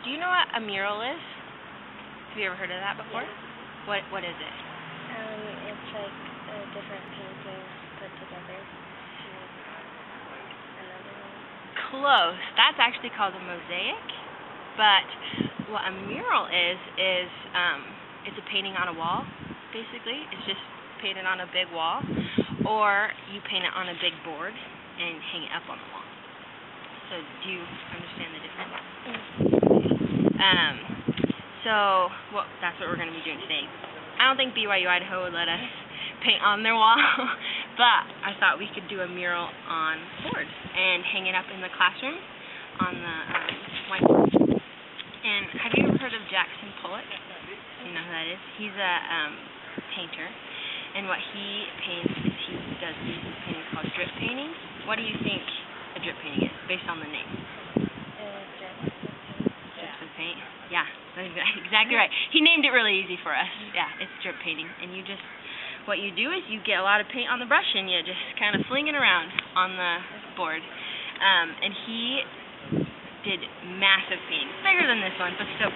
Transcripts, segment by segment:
do you know what a mural is? Have you ever heard of that before? Yeah. What is it? It's like different paintings put together to another one. Close. That's actually called a mosaic. But what a mural is it's a painting on a wall, basically. It's just painted on a big wall. Or you paint it on a big board and hang it up on the wall. So do you understand the difference? So that's what we're going to be doing today. I don't think BYU Idaho would let us paint on their wall, but I thought we could do a mural on boards and hang it up in the classroom on the whiteboard. And have you ever heard of Jackson Pollock? You know who that is? He's a painter, and what he paints is he does these paintings called drip paintings. What do you think a drip painting is, based on the name? Drips of paint. Yeah, that's exactly right. He named it really easy for us. Yeah, it's drip painting, and what you do is you get a lot of paint on the brush and you just kind of fling it around on the board. And he did massive paintings, bigger than this one, but still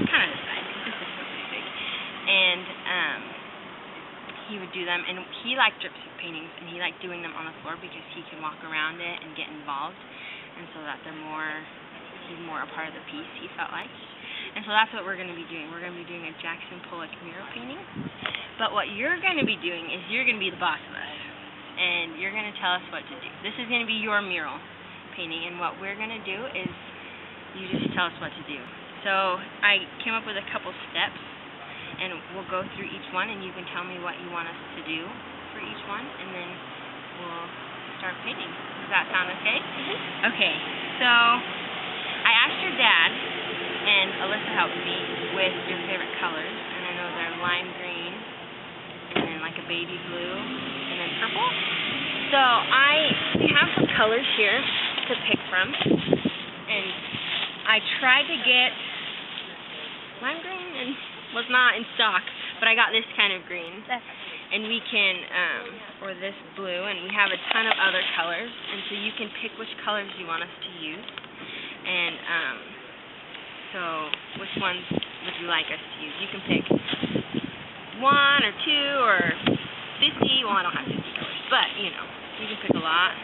kind of the size. This is still pretty big. And he would do them, and he liked drip paintings, and he liked doing them on the floor because he can walk around it and get involved, and so that he's more a part of the piece, he felt like. And so that's what we're going to be doing. We're going to be doing a Jackson Pollock mural painting. But what you're going to be doing is you're going to be the boss of us, and you're going to tell us what to do. This is going to be your mural painting, and what we're going to do is you just tell us what to do. So I came up with a couple steps, and we'll go through each one, and you can tell me what you want us to do for each one, and then we'll start painting. Does that sound okay? Mm-hmm. Okay, so I asked your dad, and Alyssa helped me with your favorite colors, and I know they're lime green, and then like a baby blue, and then purple. So we have some colors here to pick from, and I tried to get lime green, and was not in stock, but I got this kind of green, and we can, or this blue, and we have a ton of other colors, and so you can pick which colors you want us to use, and so which ones would you like us to use? You can pick 1 or 2 or 50. Well, I don't have 50 colors, but you can pick a lot.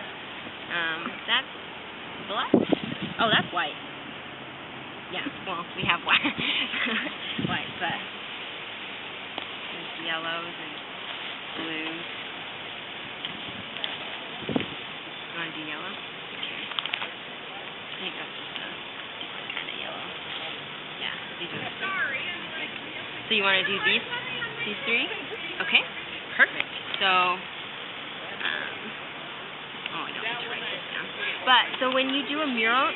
That's black. Oh, that's white. Yeah, well, we have white, white, but there's yellows and blues. You want to do yellow? Okay. I think that's just a different kind of yellow. Yeah, these are sorry. So you want to do these 3? Okay, perfect. So, I don't need to write this down. But, so when you do a mural,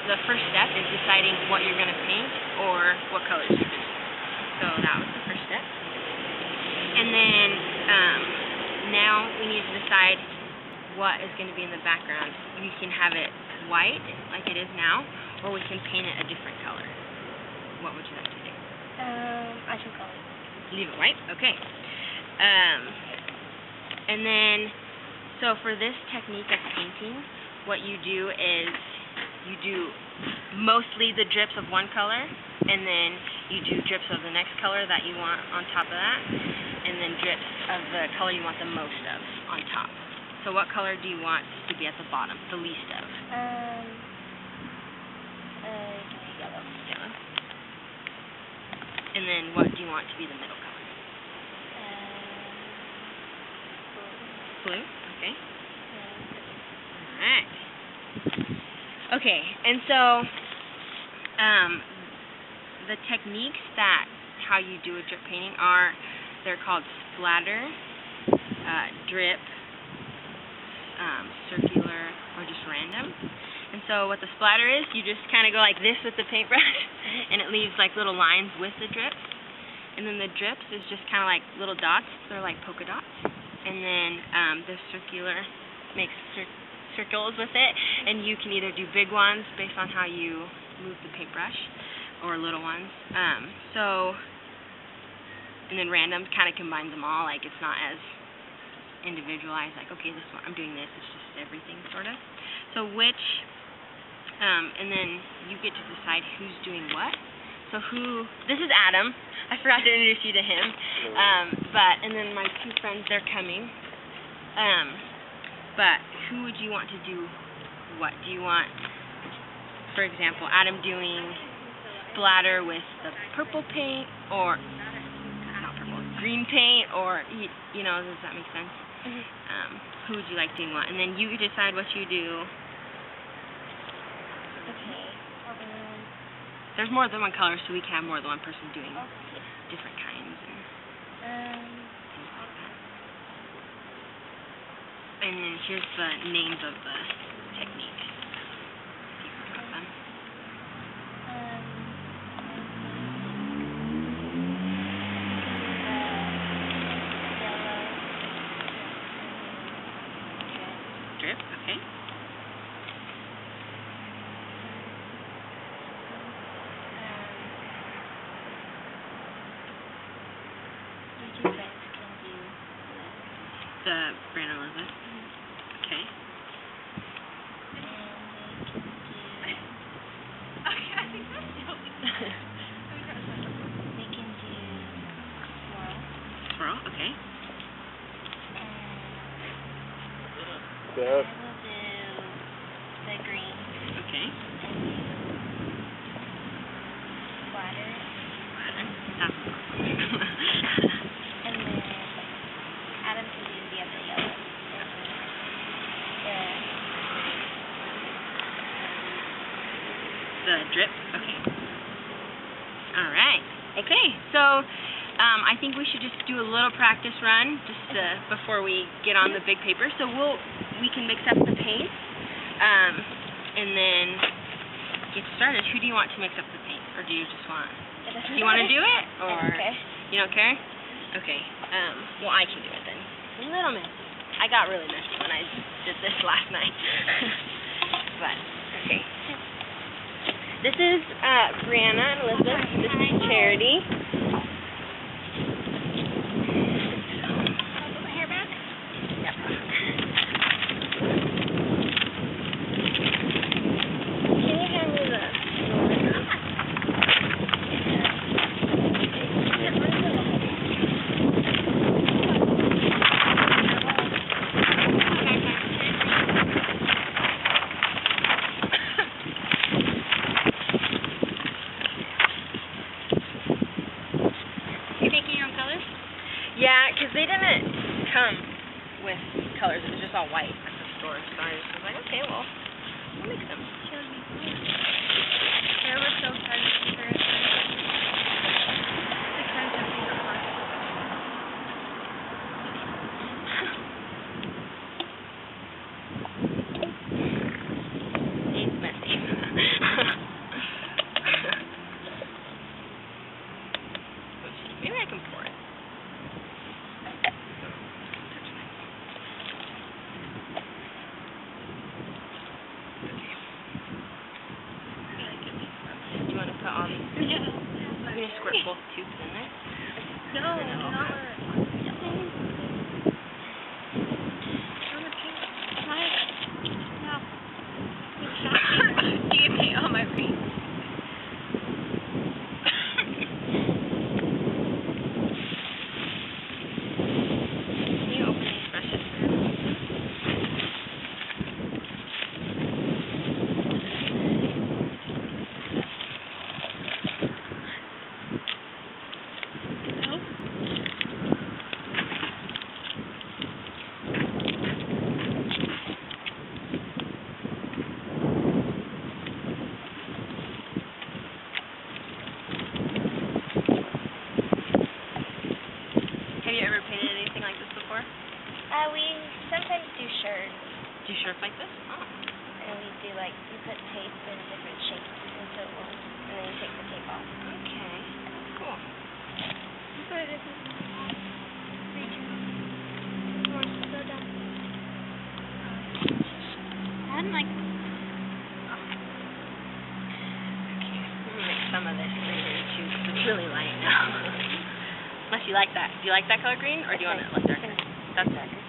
the first step is deciding what you're going to paint or what colors you're going to use. So that was the first step. And then now we need to decide what is going to be in the background. We can have it white, like it is now, or we can paint it a different color. What would you like to do? I can color it. Leave it white? Okay. And then, so for this technique of painting, what you do is you do mostly the drips of one color, and then you do drips of the next color that you want on top of that, and then drips of the color you want the most of on top. So what color do you want to be at the bottom, the least of? Yellow. Yellow. And then what do you want to be the middle color? Blue. Okay. Alright. Okay, and so the techniques how you do a drip painting they're called splatter, drip, circular, or just random. And so what the splatter is, you just kind of go like this with the paintbrush, and it leaves like little lines with the drips. And then the drips is just kind of like little dots. They're like polka dots. And then the circular makes circles with it, and you can either do big ones based on how you move the paintbrush, or little ones. And then random kind of combines them all. Like it's not as individualized. Like okay, this one I'm doing this. It's just everything sort of. So which And then you get to decide who's doing what. So this is Adam. I forgot to introduce you to him. And then my two friends, they're coming. But who would you want to do what? Do you want, for example, Adam doing splatter with the purple paint, or not purple, green paint, or, does that make sense? Mm-hmm. Who would you like doing what? And then you decide what you do. Okay. There's more than one color, so we can have more than one person doing different kinds and things like that. And then here's the names of the techniques. You can drop them. Drip, okay. The Brianna Elizabeth. Okay. I think that's silly. They can do swirl. Swirl, okay. I will do the green. Okay. Splatter. That's And then Adam can do the other yellow. The drip? Okay. Alright. Okay, so I think we should just do a little practice run just before we get on the big paper. So we can mix up the paint and then get started. Who do you want to mix up the paint, or do you just want? Do you want to do it, or you don't care? Okay. Well, I can do it then. A little messy. I got really messy when I did this last night. But okay. This is Brianna and Elizabeth. This is Charity. Put my hair back? Yep. Can you hand me the? Yeah, because they didn't come with colors. It was just all white at the store. So I just was like, okay, well, we'll mix them. They were so hard to figure out. It's messy. Maybe I can pour it. Do you want to put all these? Yeah. I'm going to squirt both tubes in there. No, not. You can paint all my feet. Can you open these brushes? Have you ever painted anything like this before? We sometimes do shirts, Do shirts like this? Oh. and we do you put tape in different shapes into one, and then you take the tape off. Okay. Cool. You put it in region. Come on, go down. I'm like. Okay. I'm going to mix some of this green in too, because it's really light now. Unless you like that. Do you like that color green, or do you want it like darker? That's darker.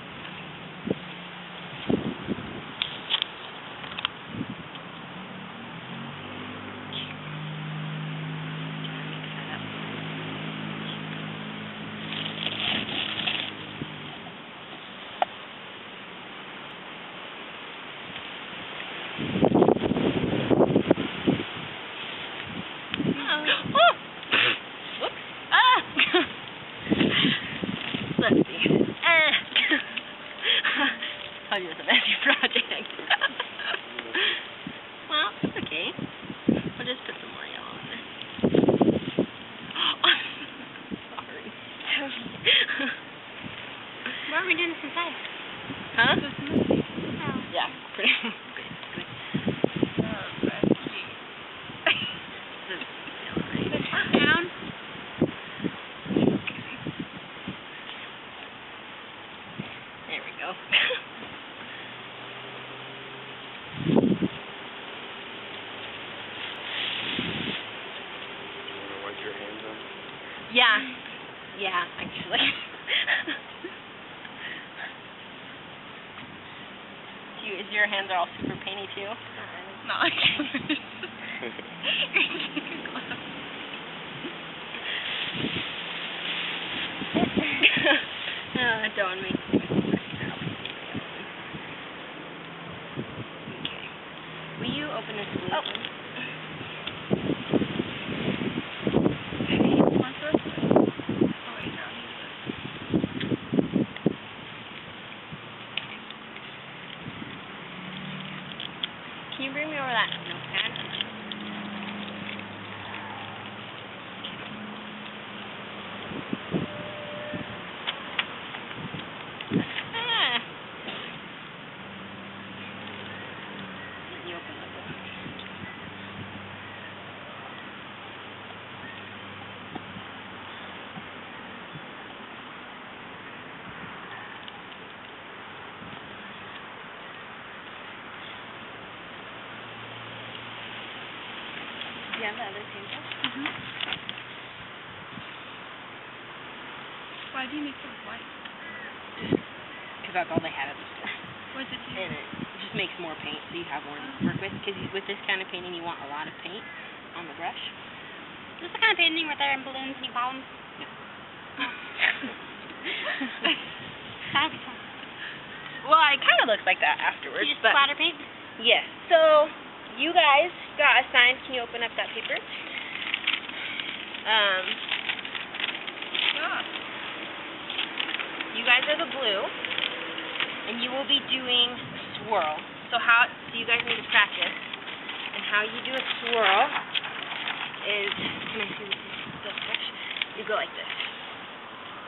Yeah. Yeah, actually. Your hands are all super painty too? Not like yours. Don't make me. Okay. Will you open this blue one? Can you bring me over that notepad? You open the book. Do you have the other paintbrush? Why do you make them white? Because that's all they had at the store. What does it do? And it just makes more paint, so you have more to work with. Because with this kind of painting, you want a lot of paint on the brush. Is this the kind of painting where they're in balloons and you ball them? No. That'd be fun. Well, it kind of looks like that afterwards. You just but splatter paint? yes. So you guys got assigned. Can you open up that paper? You guys are the blue, and you will be doing swirl. So you guys need to practice. And how you do a swirl is, can I see this brush? You go like this.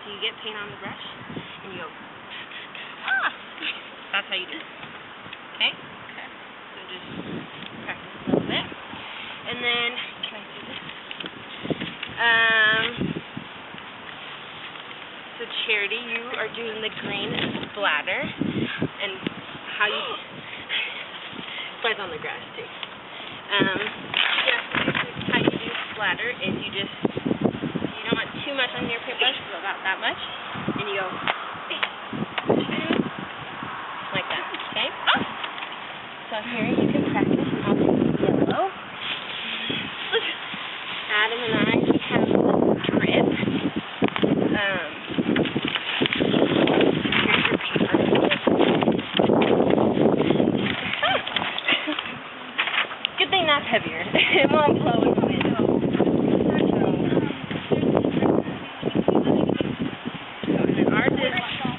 So you get paint on the brush, and you go, that's how you do it. Okay? Okay. So just practice a little bit. And then, can I see this? So Charity, you are doing the green splatter, and how you splash on the grass too. How you do splatter is you don't want too much on your paintbrush, so about that much, and you go like that. Okay. So here you can practice. I'll do yellow. Adam and I have drip. Good thing that's heavier. It won't blow in the wind. Ours is,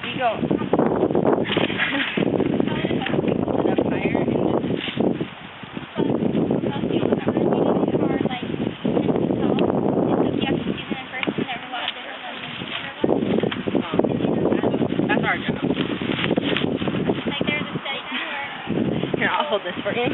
we go up higher and that's our job. Here, I'll hold this for you.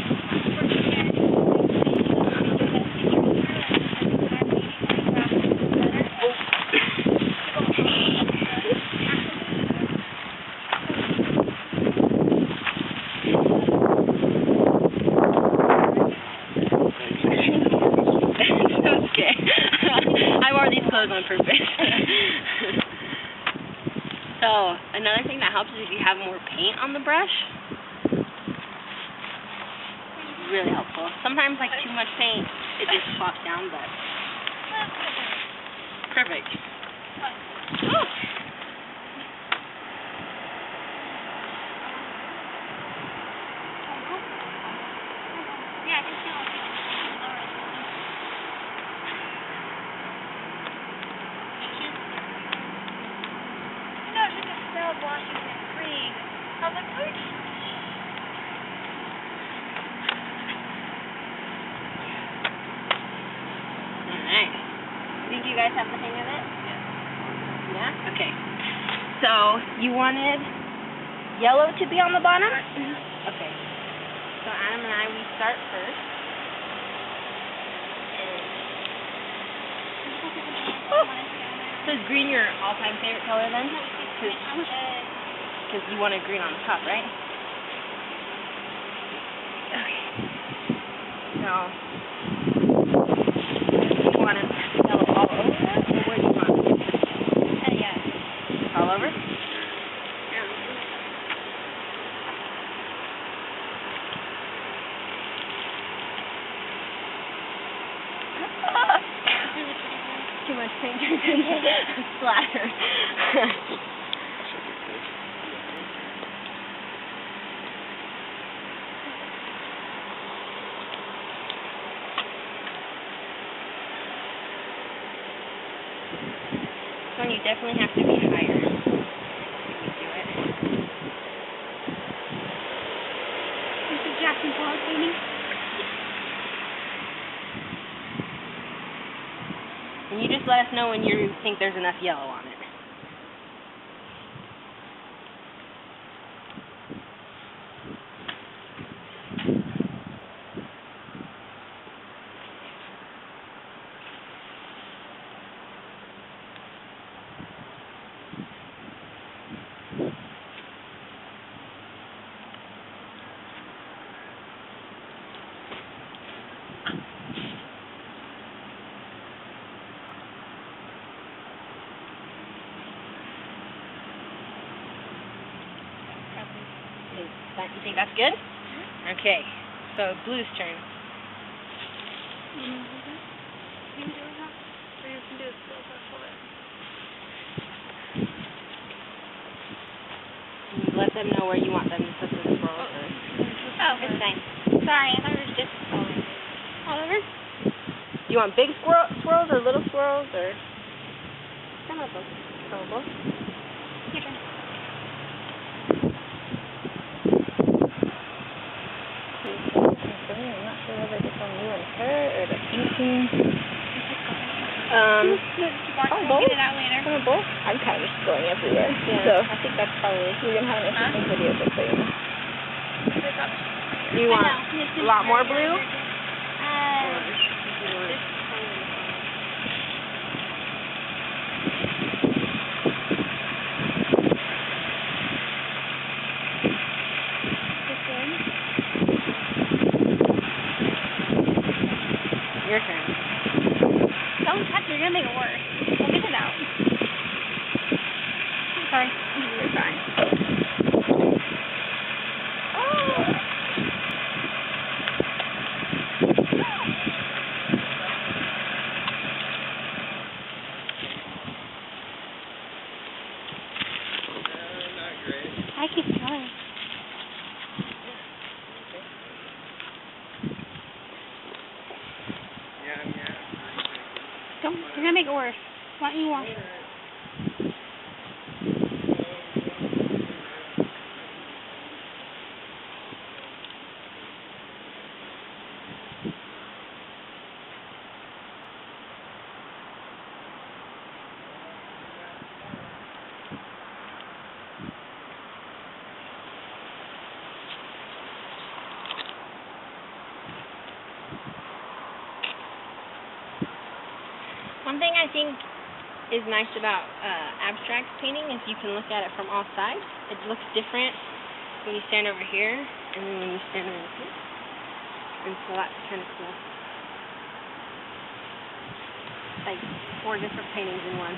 On purpose. So another thing that helps is if you have more paint on the brush. Really helpful. Sometimes like too much paint, it just pops down, but perfect. Oh. Yeah, I think so. Washington Creek. I was like, where's Alright. Think you guys have the hang of it? Yeah? Okay. So, you wanted yellow to be on the bottom? Okay. So Adam and I, we start first. So is green your all-time favorite color then? Because you wanted green on the top, right? Okay. So, you want it yellow all over, or what do you want? this paint turns into splatter. This one you definitely have to be higher when you do it. This is Jackson Pollock painting. And you just let us know when you think there's enough yellow on it. You think that's good? Okay, so blue's turn. You let them know where you want them to put the swirls. Oh, it's fine. Sorry, I thought it was just all over. You want big swirls or little swirls or some of them? Some of both. Your turn. I'm not sure whether it's on you and her or the painting. We'll get it out later. Some of both? I'm kind of just going everywhere. Yeah, so I think that's probably, we're going to have an interesting video to show you. Do you want a lot more blue? Your turn. Don't touch it, you're gonna make it worse. We'll get it out. Sorry. You're fine. I keep going. Don't, you're gonna make it worse. Why don't you wash it? One thing I think is nice about abstract painting is you can look at it from all sides. It looks different when you stand over here and then when you stand over here. And so that's kind of cool. Like 4 different paintings in one.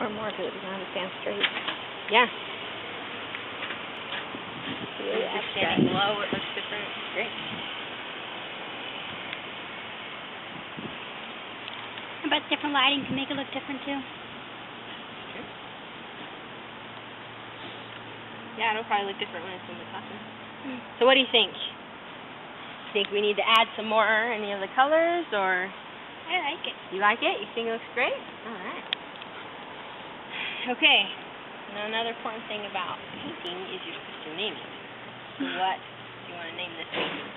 Or more because it doesn't have to stand straight. Yeah. Really standing low, it looks different. Great. But different lighting can make it look different too. Sure. Yeah, it'll probably look different when it's in the costume. So what do you think? Think we need to add some more, any of the colors, or? I like it. You like it? You think it looks great? All right. Okay. Now another important thing about painting is you're supposed to name it. So what do you want to name this painting?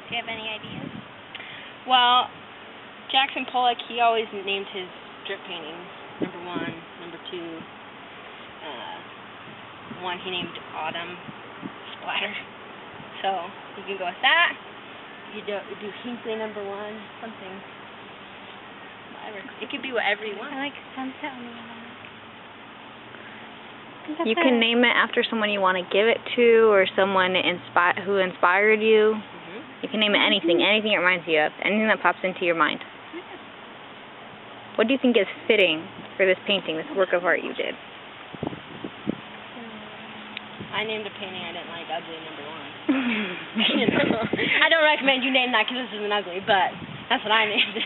Do you have any ideas? Well, Jackson Pollock, he always named his drip paintings number 1, number 2. One he named Autumn Splatter. So you can go with that. You do Hinkley number 1, something. Whatever. It could be whatever you want. I like sunset on the one. You can name it after someone you want to give it to, or someone who inspired you. You can name it anything it reminds you of, anything that pops into your mind. What do you think is fitting for this painting, this work of art you did? I named a painting I didn't like Ugly #1. You know? I don't recommend you name that because this isn't ugly, but that's what I named it.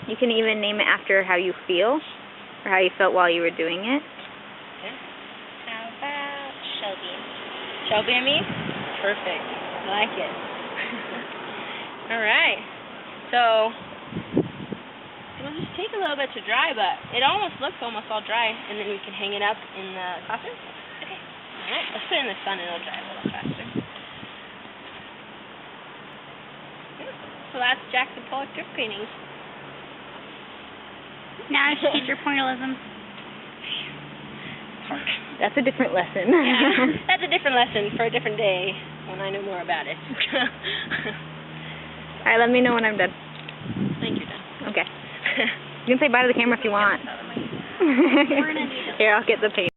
You can even name it after how you feel, or how you felt while you were doing it. Okay. How about Shelby? Shelby and me? Perfect. I like it. All right. So, it'll just take a little bit to dry, but it almost looks almost all dry, and then we can hang it up in the classroom. Okay. All right. Let's put it in the sun, and it'll dry a little faster. Yeah. So that's Jackson Pollock Drip Painting. Now it's teacher pointillism. That's a different lesson. Yeah, that's a different lesson for a different day when I know more about it. All right, let me know when I'm done. Thank you, Dan. Okay. You can say bye to the camera if you want. Here, I'll get the paint.